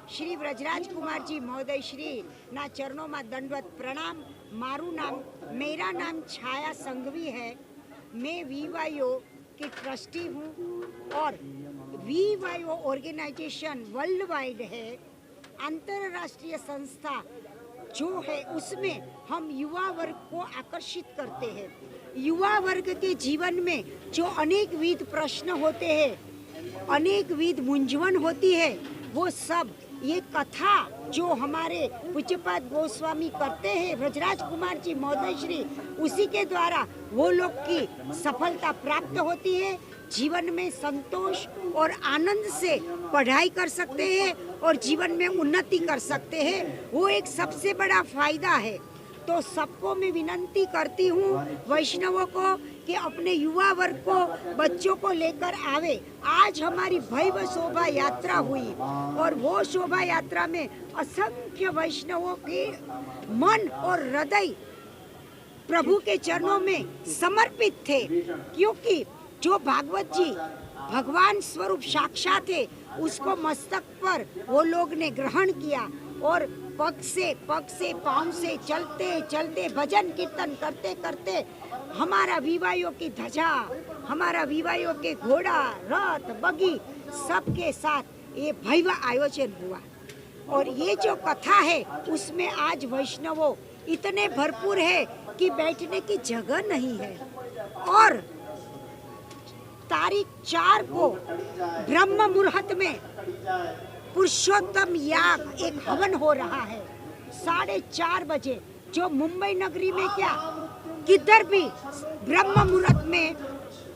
श्री व्रजराज कुमार जी महोदय श्री ना चरणों में दंडवत प्रणाम। मारू नाम मेरा नाम छाया संघवी है। मैं वीवाईओ की ट्रस्टी हूँ और वीवाईओ ऑर्गेनाइजेशन वर्ल्ड वाइड है, अंतरराष्ट्रीय संस्था जो है उसमें हम युवा वर्ग को आकर्षित करते हैं। युवा वर्ग के जीवन में जो अनेक विध प्रश्न होते हैं, अनेक विध मूंझवण होती है, वो सब ये कथा जो हमारे पूज्यपाद गोस्वामी करते हैं, व्रजराज कुमार जी महोदय श्री, उसी के द्वारा वो लोग की सफलता प्राप्त होती है। जीवन में संतोष और आनंद से पढ़ाई कर सकते हैं और जीवन में उन्नति कर सकते हैं, वो एक सबसे बड़ा फायदा है। तो सबको मैं विनंती करती हूँ वैष्णवों को कि अपने युवा वर्ग को, बच्चों को लेकर आवे। आज हमारी भव्य शोभा यात्रा हुई और वो शोभा यात्रा में असंख्य वैष्णवों के मन और हृदय प्रभु के चरणों में समर्पित थे, क्योंकि जो भागवत जी भगवान स्वरूप साक्षात है उसको मस्तक पर वो लोग ने ग्रहण किया और पग से पाँव से चलते चलते भजन कीर्तन करते करते हमारा वीवाईओ की ध्वजा, हमारा वीवाईओ के घोड़ा, रथ, बगी सबके साथ ये भव्य आयोजन हुआ। और ये जो कथा है उसमें आज वैष्णवों इतने भरपूर है कि बैठने की जगह नहीं है। और तारीख 4 को ब्रह्म मुहूर्त में पुरुषोत्तम याग एक हवन हो रहा है 4:30 बजे, जो मुंबई नगरी में क्या किधर भी ब्रह्म मुहूर्त में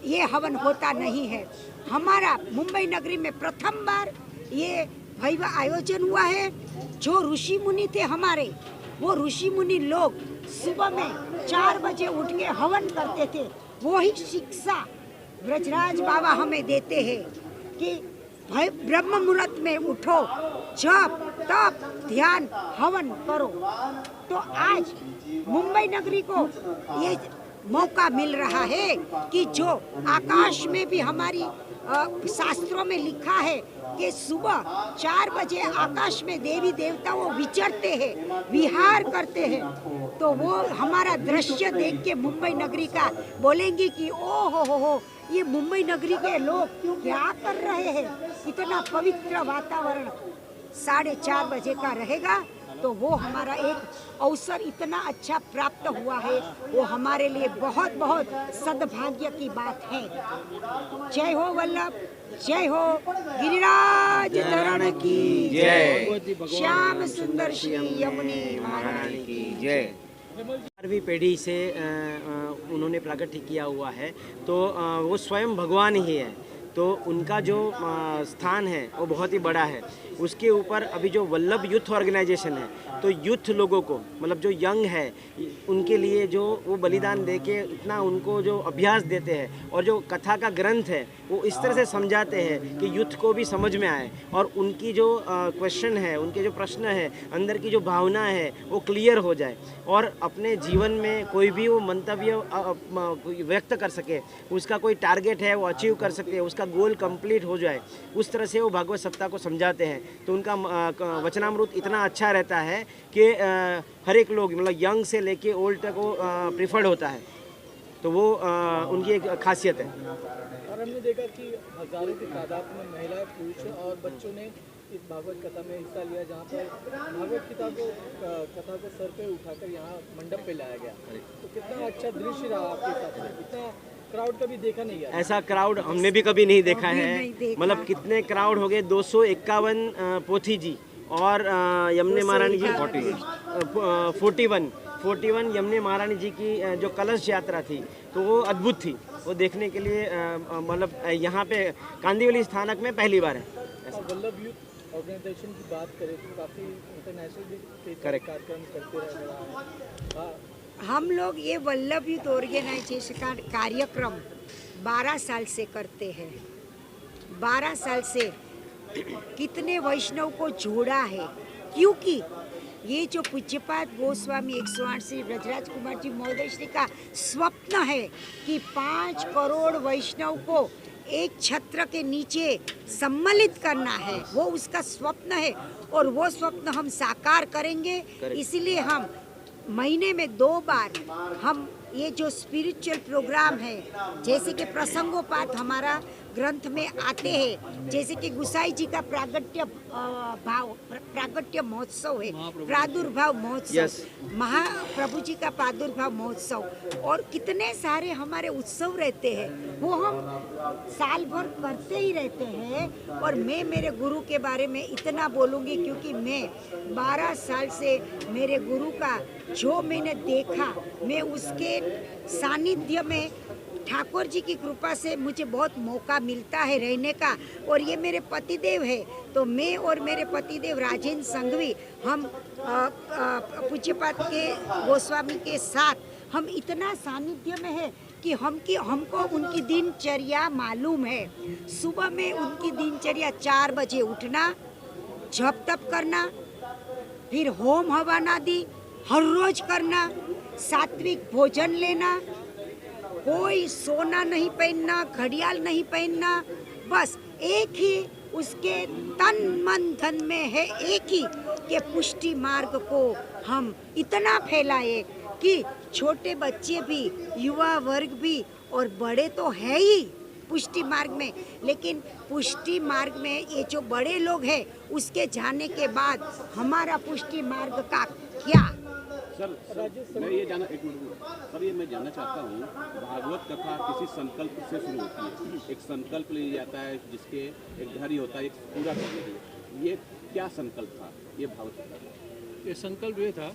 ये हवन होता नहीं है। हमारा मुंबई नगरी में प्रथम बार ये भव्य आयोजन हुआ है। जो ऋषि मुनि थे हमारे, वो ऋषि मुनि लोग सुबह में 4 बजे उठ के हवन करते थे। वो ही शिक्षा व्रजराज बाबा हमें देते हैं कि ब्रह्म मुहूर्त में उठो, जप तप ध्यान हवन करो। तो आज मुंबई नगरी को ये मौका मिल रहा है कि जो आकाश में भी हमारी शास्त्रों में लिखा है कि सुबह 4 बजे आकाश में देवी देवता वो विचरते हैं, विहार करते हैं। तो वो हमारा दृश्य देख के मुंबई नगरी का बोलेंगे कि ओ हो, ये मुंबई नगरी के लोग क्या कर रहे हैं। इतना पवित्र वातावरण 4:30 बजे का रहेगा, तो वो हमारा एक अवसर इतना अच्छा प्राप्त हुआ है, वो हमारे लिए बहुत बहुत सद्भाग्य की बात है। जय हो वल्लभ, जय हो गिरिराज धरण की जय, श्याम सुंदर श्री यमुने महारानी की जय। 4वीं पीढ़ी से उन्होंने प्रकट किया हुआ है, तो वो स्वयं भगवान ही है। तो उनका जो स्थान है वो बहुत ही बड़ा है। उसके ऊपर अभी जो वल्लभ यूथ ऑर्गेनाइजेशन है, तो यूथ लोगों को, मतलब जो यंग है, उनके लिए जो वो बलिदान दे के इतना उनको जो अभ्यास देते हैं और जो कथा का ग्रंथ है वो इस तरह से समझाते हैं कि यूथ को भी समझ में आए और उनकी जो क्वेश्चन है, उनके जो प्रश्न है, अंदर की जो भावना है वो क्लियर हो जाए और अपने जीवन में कोई भी वो मंतव्य व्यक्त कर सके, उसका कोई टारगेट है वो अचीव कर सके, उसका गोल कंप्लीट हो जाए। उस तरह से वो भागवत सत्ता को समझाते हैं। तो उनका वचनामृत इतना अच्छा रहता है कि हर एक लोग, मतलब यंग से लेके ओल्ड तक वो प्रिफर्ड होता है। तो वो उनकी एक खासियत है। और हमने देखा कि हजारों की तादाद में महिलाएं, पुरुष और बच्चों ने इस भागवत कथा में हिस्सा लिया, जहाँ पर भागवत कथा को सर पे उठाकर यहाँ मंडप पे लाया गया। तो कितना अच्छा दृश्य रहा आपके साथ में। इतना क्राउड कभी देखा नहीं है, ऐसा क्राउड हमने भी कभी नहीं देखा है। मतलब कितने क्राउड हो गए, 251 पोथी जी और यमुने महारानी जी 41 यमुने महारानी जी की जो कलश यात्रा थी, तो वो अद्भुत थी। वो देखने के लिए मतलब यहाँ पे कांदिवली स्थानक में पहली बार है। वल्लभ यूथ ऑर्गेनाइजेशन की बात करें तो काफ़ी इंटरनेशनल भी कार्यक्रम करते रहे हैं। हम लोग ये वल्लभ यूथ ऑर्गेनाइजेशन का कार्यक्रम 12 साल से करते हैं। 12 साल से कितने वैष्णव को जोड़ा है, क्योंकि ये जो पूज्यपाद गोस्वामी 108 श्री व्रजराज कुमार जी महोदय श्री का स्वप्न है कि 5 करोड़ वैष्णव को एक छत्र के नीचे सम्मिलित करना है, वो उसका स्वप्न है और वो स्वप्न हम साकार करेंगे। इसलिए हम महीने में 2 बार हम ये जो स्पिरिचुअल प्रोग्राम है, जैसे कि प्रसंगोपात हमारा ग्रंथ में आते हैं, जैसे कि गुसाई जी का प्रागट्य महोत्सव है, प्रादुर्भाव महोत्सव, महाप्रभु जी का प्रादुर्भाव महोत्सव, और कितने सारे हमारे उत्सव रहते हैं, वो हम साल भर करते ही रहते हैं। और मैं मेरे गुरु के बारे में इतना बोलूँगी क्योंकि मैं 12 साल से मेरे गुरु का जो मैंने देखा, मैं उसके सानिध्य में ठाकुर जी की कृपा से मुझे बहुत मौका मिलता है रहने का। और ये मेरे पतिदेव है, तो मैं और मेरे पतिदेव राजेंद्र संघवी हम पूज्यपाद के गोस्वामी के साथ हम इतना सानिध्य में है कि हमको उनकी दिनचर्या मालूम है। सुबह में उनकी दिनचर्या 4 बजे उठना, जप तप करना, फिर होम हवनादि हर रोज करना, सात्विक भोजन लेना, कोई सोना नहीं पहनना, घड़ियाल नहीं पहनना, बस एक ही उसके तन मन धन में है एक ही कि पुष्टि मार्ग को हम इतना फैलाए कि छोटे बच्चे भी, युवा वर्ग भी और बड़े तो है ही पुष्टि मार्ग में, लेकिन पुष्टि मार्ग में ये जो बड़े लोग हैं उसके जाने के बाद हमारा पुष्टि मार्ग का क्या। सर मैं ये जानना, एक मिनट सर, ये मैं जानना चाहता हूँ, भागवत कथा किसी संकल्प से शुरू होती है, एक संकल्प लिया जाता है जिसके एक धैर्य होता है एक पूरा करने के लिए, ये क्या संकल्प था ये भागवत कथा? ये संकल्प ये था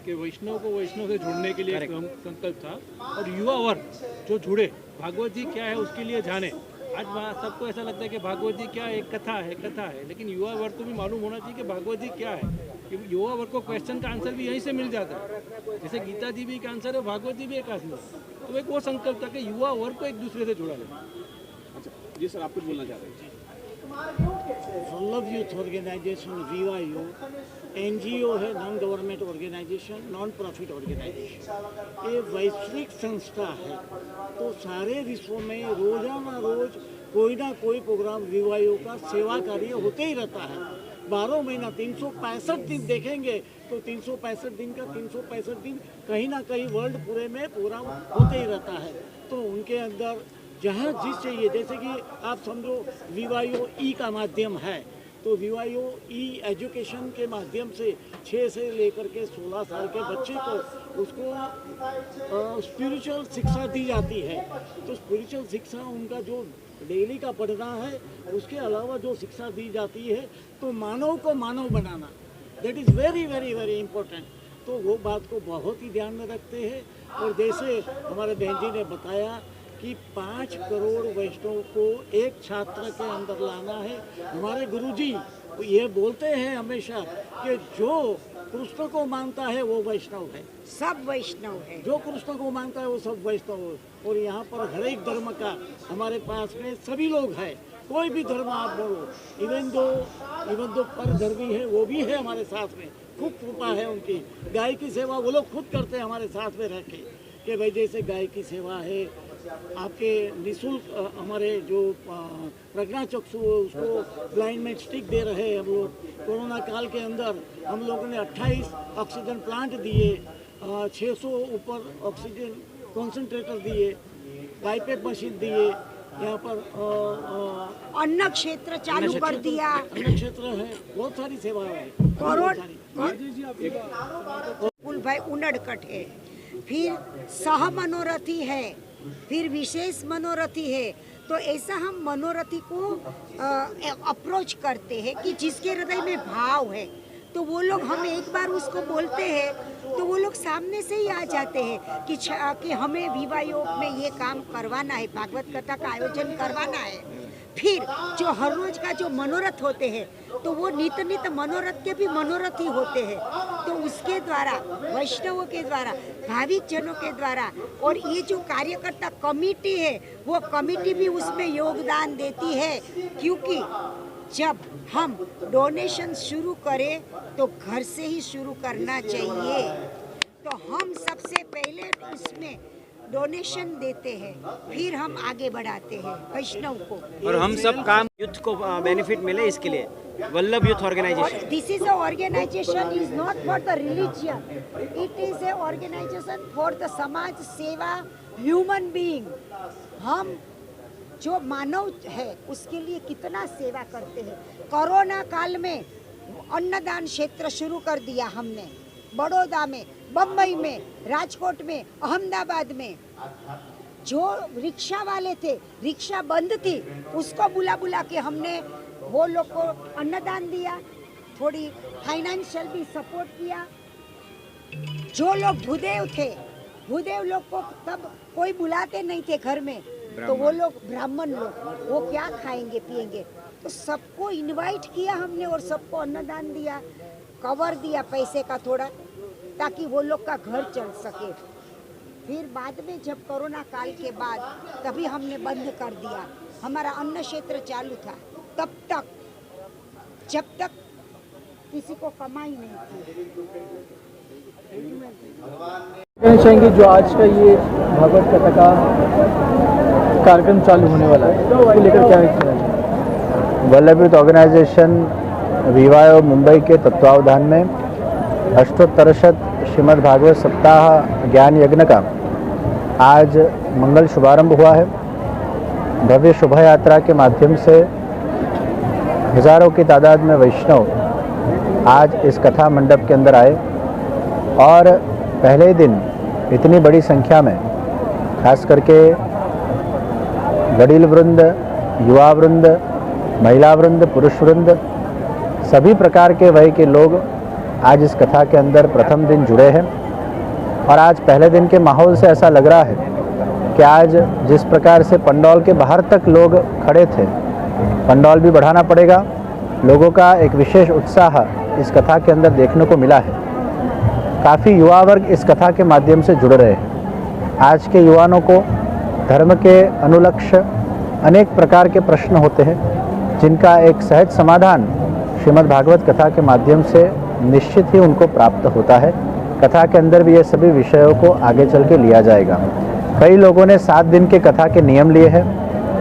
कि वैष्णव को वैष्णव से जुड़ने के लिए एक संकल्प था, और युवा वर्ग जो जुड़े, भागवत जी क्या है उसके लिए जाने। आज सबको ऐसा लगता है कि भागवत जी क्या एक कथा है, लेकिन युवा वर्ग को भी मालूम होना चाहिए कि भागवत जी क्या है। युवा वर्ग को क्वेश्चन का आंसर भी यहीं से मिल जाता है, जैसे गीता जी भी एक आंसर है, भागवत जी भी एक आंसर है। तो एक वो संकल्प था कि युवा वर्ग को एक दूसरे से जुड़ा ले। अच्छा जी सर, आप कुछ बोलना चाह रहे हैं? Vallabh youth organisation VYO NGO है, non government organisation, non profit organisation. ये वैश्विक संस्था है, तो सारे विश्व में रोजाना रोज कोई ना कोई प्रोग्राम VYO का सेवा कार्य होते ही रहता है। 12 महीना 365 दिन देखेंगे तो 365 दिन का 365 दिन कहीं ना कहीं वर्ल्ड पूरे में प्रोग्राम होते ही रहता है। तो उनके अंदर जहाँ जिस चाहिए, जैसे कि आप समझो VYO E का माध्यम है, तो VYO E एजुकेशन के माध्यम से 6 से लेकर के 16 साल के बच्चे को उसको स्पिरिचुअल शिक्षा दी जाती है। तो स्पिरिचुअल शिक्षा उनका जो डेली का पढ़ना है, उसके अलावा जो शिक्षा दी जाती है, तो मानव को मानव बनाना, that is very very very important. तो वो बात को बहुत ही ध्यान में रखते हैं। और जैसे हमारे बहन जी ने बताया कि 5 करोड़ वैष्णव को एक छात्र के अंदर लाना है। हमारे गुरुजी ये बोलते हैं हमेशा कि जो कृष्ण को मानता है वो वैष्णव है, सब वैष्णव है, जो कृष्ण को मानता है वो सब वैष्णव है। और यहाँ पर हर एक धर्म का हमारे पास में सभी लोग हैं, कोई भी धर्म आप बोलो, इवन दो पर धर्मी है वो भी है हमारे साथ में। खूब कृपा है उनकी। गाय की सेवा वो लोग खुद करते हैं हमारे साथ में रह के, कि भाई जैसे गाय की सेवा है, आपके निःशुल्क हमारे जो प्रज्ञाचक्षु उसको ब्लाइंड में स्टिक दे रहे हैं हम लोग। कोरोना काल के अंदर हम लोगों ने 28 ऑक्सीजन प्लांट दिए, 600 ऊपर ऑक्सीजन कॉन्सेंट्रेटर दिए, बाईपेप मशीन दिए, यहाँ पर अन्न क्षेत्र चालू कर दिया, अन्न क्षेत्र है, बहुत सारी सेवाएं हैं। कुल भाई उनड़कट है, फिर सह मनोरथी है, फिर विशेष मनोरथी है। तो ऐसा हम मनोरथी को अप्रोच करते हैं कि जिसके हृदय में भाव है, तो वो लोग हम एक बार उसको बोलते हैं तो वो लोग सामने से ही आ जाते हैं कि हमें VYO में ये काम करवाना है, भागवत कथा का आयोजन करवाना है। फिर जो हर रोज का जो मनोरथ होते हैं, तो वो नित मनोरथ के भी मनोरथ ही होते हैं। तो उसके द्वारा, वैष्णवों के द्वारा, भाविक जनों के द्वारा, और ये जो कार्यकर्ता कमेटी है, वो कमेटी भी उसमें योगदान देती है। क्योंकि जब हम डोनेशन शुरू करें तो घर से ही शुरू करना चाहिए। तो हम सबसे पहले इसमें डोनेशन देते हैं, फिर हम आगे बढ़ाते हैं वैष्णव को। और हम सब काम यूथ को बेनिफिट मिले इसके लिए Vallabh youth organisation. This is a organization is not for the religion. It is a organization for the समाज सेवा, ह्यूमन बीइंग। हम जो मानव है उसके लिए कितना सेवा करते हैं। कोरोना काल में अन्नदान क्षेत्र शुरू कर दिया हमने, बड़ौदा में, बम्बई में, राजकोट में, अहमदाबाद में। जो रिक्शा वाले थे, रिक्शा बंद थी, उसको बुला बुला के हमने वो लोग को अन्नदान दिया, थोड़ी फाइनेंशियल भी सपोर्ट किया। जो लोग भूदेव थे, भूदेव लोग को तब कोई बुलाते नहीं थे घर में, तो वो लोग ब्राह्मण लोग वो क्या खाएंगे पिएंगे, तो सबको इनवाइट किया हमने और सबको अन्नदान दिया, कवर दिया पैसे का थोड़ा, ताकि वो लोग का घर चल सके। फिर बाद में जब कोरोना काल के बाद तभी हमने बंद कर दिया। हमारा अन्न क्षेत्र चालू था तब तक, जब तक किसी को कमाई नहीं थी। कहना चाहेंगे जो आज का ये भागवत कथा का कार्यक्रम चालू होने वाला है, उसको लेकर क्या कहना चाहेंगे? वल्लभ यूथ ऑर्गेनाइजेशन वीवायो मुंबई के तत्वावधान में अष्टोत्तरशत श्रीमद् भागवत सप्ताह ज्ञान यज्ञ का आज मंगल शुभारंभ हुआ है। भव्य शोभा यात्रा के माध्यम से हजारों की तादाद में वैष्णव आज इस कथा मंडप के अंदर आए और पहले ही दिन इतनी बड़ी संख्या में खास करके वडील वृंद, युवा वृंद, महिला वृंद, पुरुष वृंद, सभी प्रकार के वय के लोग आज इस कथा के अंदर प्रथम दिन जुड़े हैं। और आज पहले दिन के माहौल से ऐसा लग रहा है कि आज जिस प्रकार से पंडौल के बाहर तक लोग खड़े थे, पंडौल भी बढ़ाना पड़ेगा। लोगों का एक विशेष उत्साह इस कथा के अंदर देखने को मिला है। काफ़ी युवा वर्ग इस कथा के माध्यम से जुड़ रहे हैं। आज के युवाओं को धर्म के अनुलक्ष्य अनेक प्रकार के प्रश्न होते हैं, जिनका एक सहज समाधान श्रीमद् भागवत कथा के माध्यम से निश्चित ही उनको प्राप्त होता है। कथा के अंदर भी ये सभी विषयों को आगे चल के लिया जाएगा। कई लोगों ने 7 दिन के कथा के नियम लिए हैं,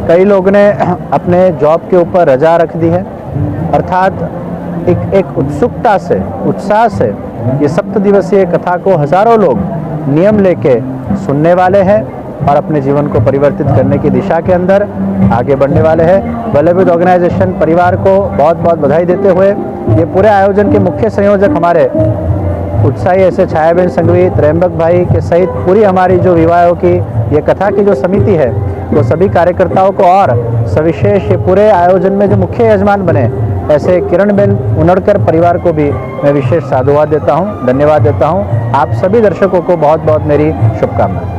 कई लोग ने अपने जॉब के ऊपर रजा रख दी है, अर्थात एक उत्सुकता से, उत्साह से ये 7 दिवसीय कथा को हजारों लोग नियम लेके सुनने वाले हैं और अपने जीवन को परिवर्तित करने की दिशा के अंदर आगे बढ़ने वाले हैं। वल्लभ यूथ ऑर्गेनाइजेशन परिवार को बहुत बहुत बधाई देते हुए ये पूरे आयोजन के मुख्य संयोजक हमारे उत्साही ऐसे छायाबेन संघवी, त्रयंबक भाई के सहित पूरी हमारी जो विवाहों की ये कथा की जो समिति है, वो सभी कार्यकर्ताओं को और सविशेष ये पूरे आयोजन में जो मुख्य यजमान बने ऐसे किरणबेन उनड़कर परिवार को भी मैं विशेष साधुवाद देता हूँ, धन्यवाद देता हूँ। आप सभी दर्शकों को बहुत बहुत मेरी शुभकामनाएं।